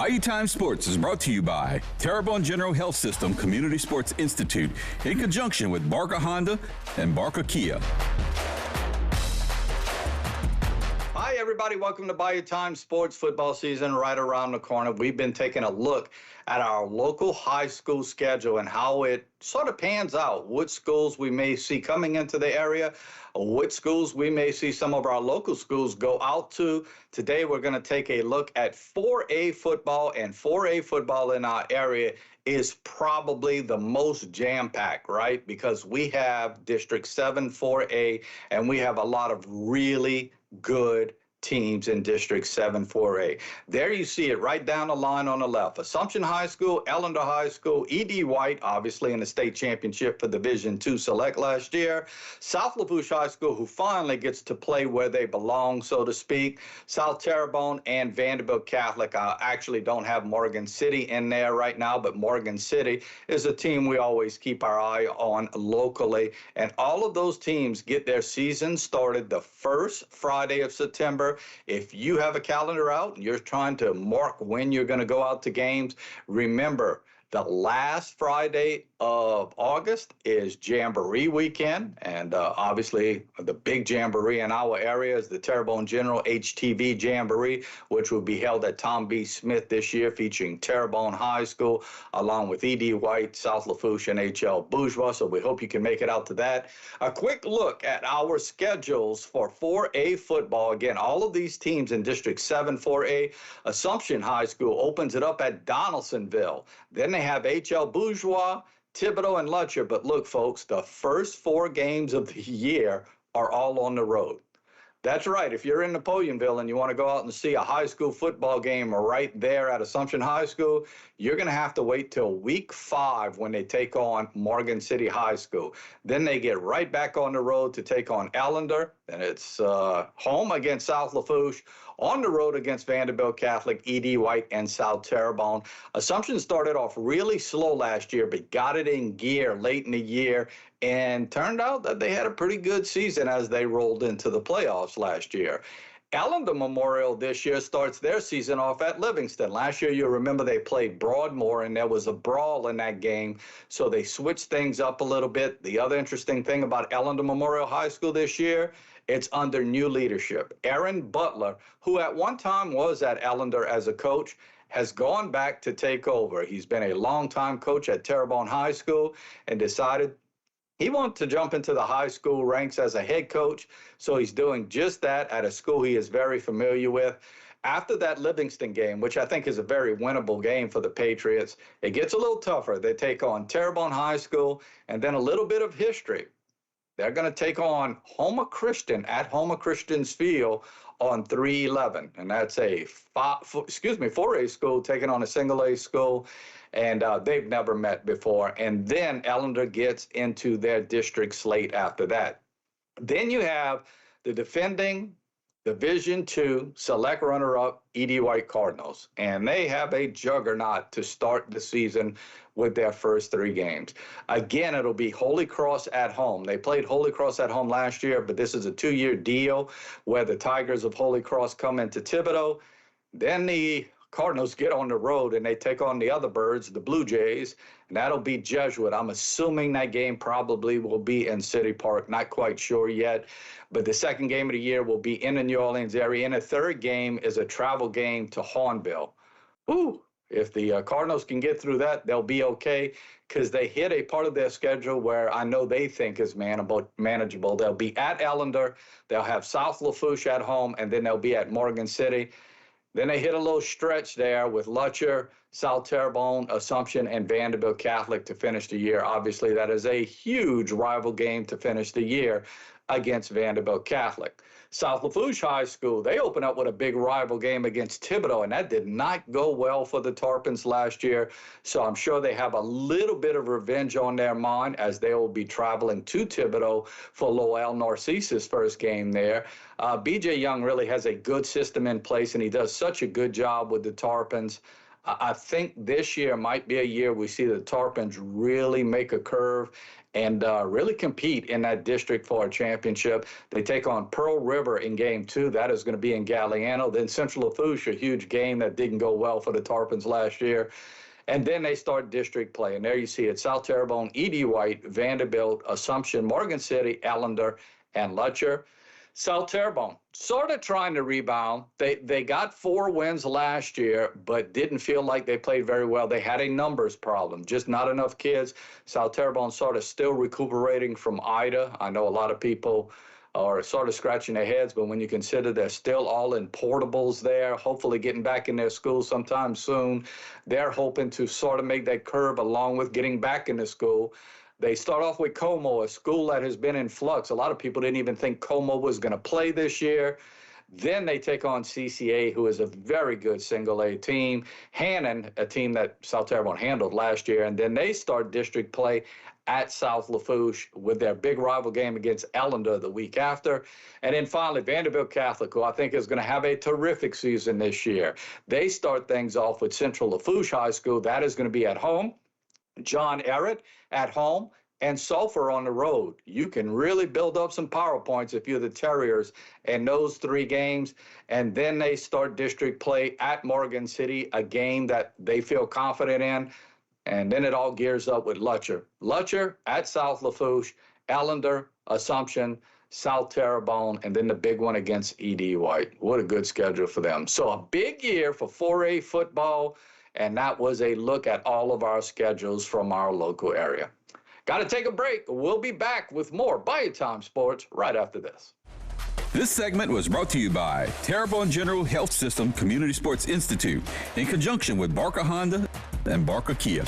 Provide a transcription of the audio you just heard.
Bayou Time Sports is brought to you by Terrebonne General Health System Community Sports Institute in conjunction with Barker Honda and Barker Kia. Hi, everybody. Welcome to Bayou Time Sports. Football season right around the corner. We've been taking a look at our local high school schedule and how it sort of pans out, what schools we may see coming into the area, what schools we may see some of our local schools go out to. Today, we're going to take a look at 4A football, and 4A football in our area is probably the most jam-packed, right? Because we have District 7 4A, and we have a lot of really good teams in District 7 4A. There you see it right down the line on the left. Assumption High School, Ellender High School, E.D. White, obviously in the state championship for Division II Select last year. South Lafourche High School, who finally gets to play where they belong, so to speak. South Terrebonne and Vanderbilt Catholic. I actually don't have Morgan City in there right now, but Morgan City is a team we always keep our eye on locally. And all of those teams get their season started the first Friday of September. If you have a calendar out and you're trying to mark when you're going to go out to games, remember the last Friday of August is Jamboree weekend, and obviously the big Jamboree in our area is the Terrebonne General HTV Jamboree, which will be held at Tom B. Smith this year, featuring Terrebonne High School, along with E.D. White, South Lafourche, and H.L. Bourgeois, so we hope you can make it out to that. A quick look at our schedules for 4A football. Again, all of these teams in District 7 4A. Assumption High School opens it up at Donaldsonville. Then they have H.L. Bourgeois, Thibodaux, and Lutcher. But look, folks, the first 4 games of the year are all on the road. That's right. If you're in Napoleonville and you want to go out and see a high school football game right there at Assumption High School, you're going to have to wait till week 5 when they take on Morgan City High School. Then they get right back on the road to take on Ellender. And it's home against South Lafourche, on the road against Vanderbilt Catholic, E.D. White, and South Terrebonne. Assumption started off really slow last year, but got it in gear late in the year, and turned out that they had a pretty good season as they rolled into the playoffs last year. Ellender Memorial this year starts their season off at Livingston. Last year, you'll remember they played Broadmoor, and there was a brawl in that game, so they switched things up a little bit. The other interesting thing about Ellender Memorial High School this year, it's under new leadership. Aaron Butler, who at one time was at Ellender as a coach, has gone back to take over. He's been a longtime coach at Terrebonne High School and decided he wanted to jump into the high school ranks as a head coach, so he's doing just that at a school he is very familiar with. After that Livingston game, which I think is a very winnable game for the Patriots, it gets a little tougher. They take on Terrebonne High School, and then a little bit of history. They're going to take on Houma Christian at Houma Christian's Field on 3/11, and that's a 4A school taking on a single A school, and they've never met before. And then Ellender gets into their district slate after that. Then you have the defending Division II select runner-up E.D. White Cardinals, and they have a juggernaut to start the season with their first 3 games. Again, it'll be Holy Cross at home. They played Holy Cross at home last year, but this is a 2-year deal where the Tigers of Holy Cross come into Thibodaux. Then the Cardinals get on the road and they take on the other birds, the Blue Jays, and that'll be Jesuit. I'm assuming that game probably will be in City Park. Not quite sure yet, but the second game of the year will be in the New Orleans area. And the third game is a travel game to Hornbill. Ooh, if the Cardinals can get through that, they'll be okay, because they hit a part of their schedule where I know they think is manageable. They'll be at Ellender, they'll have South Lafourche at home, and then they'll be at Morgan City. Then they hit a little stretch there with Lutcher, South Terrebonne, Assumption, and Vanderbilt Catholic to finish the year. Obviously, that is a huge rival game to finish the year against Vanderbilt Catholic. South Lafourche High School, they open up with a big rival game against Thibodaux, and that did not go well for the Tarpons last year. So I'm sure they have a little bit of revenge on their mind as they will be traveling to Thibodaux for Lowell Narcisse's first game there. B.J. Young really has a good system in place, and he does such a good job with the Tarpons. I think this year might be a year we see the Tarpons really make a curve and really compete in that district for a championship. They take on Pearl River in game 2. That is going to be in Galliano. Then Central Lafourche, a huge game that didn't go well for the Tarpons last year. And then they start district play. And there you see it, South Terrebonne, E.D. White, Vanderbilt, Assumption, Morgan City, Allender, and Lutcher. South Terrebonne, sort of trying to rebound. They got 4 wins last year, but didn't feel like they played very well. They had a numbers problem, just not enough kids. South Terrebonne sort of still recuperating from Ida. I know a lot of people are sort of scratching their heads, but when you consider they're still all in portables there, hopefully getting back in their school sometime soon, they're hoping to sort of make that curve along with getting back into school. They start off with Como, a school that has been in flux. A lot of people didn't even think Como was going to play this year. Then they take on CCA, who is a very good single-A team. Hannon, a team that South Terrebonne handled last year. And then they start district play at South Lafourche with their big rival game against Allender the week after. And then finally, Vanderbilt Catholic, who I think is going to have a terrific season this year. They start things off with Central Lafourche High School. That is going to be at home. John Ehret at home, and Sulphur on the road. You can really build up some power points if you're the Terriers in those 3 games. And then they start district play at Morgan City, a game that they feel confident in. And then it all gears up with Lutcher. Lutcher at South Lafourche, Allender, Assumption, South Terrebonne, and then the big one against E.D. White. What a good schedule for them. So a big year for 4A football. And that was a look at all of our schedules from our local area. Got to take a break. We'll be back with more Bayou Time Sports right after this. This segment was brought to you by Terrebonne General Health System Community Sports Institute in conjunction with Barker Honda and Barker Kia.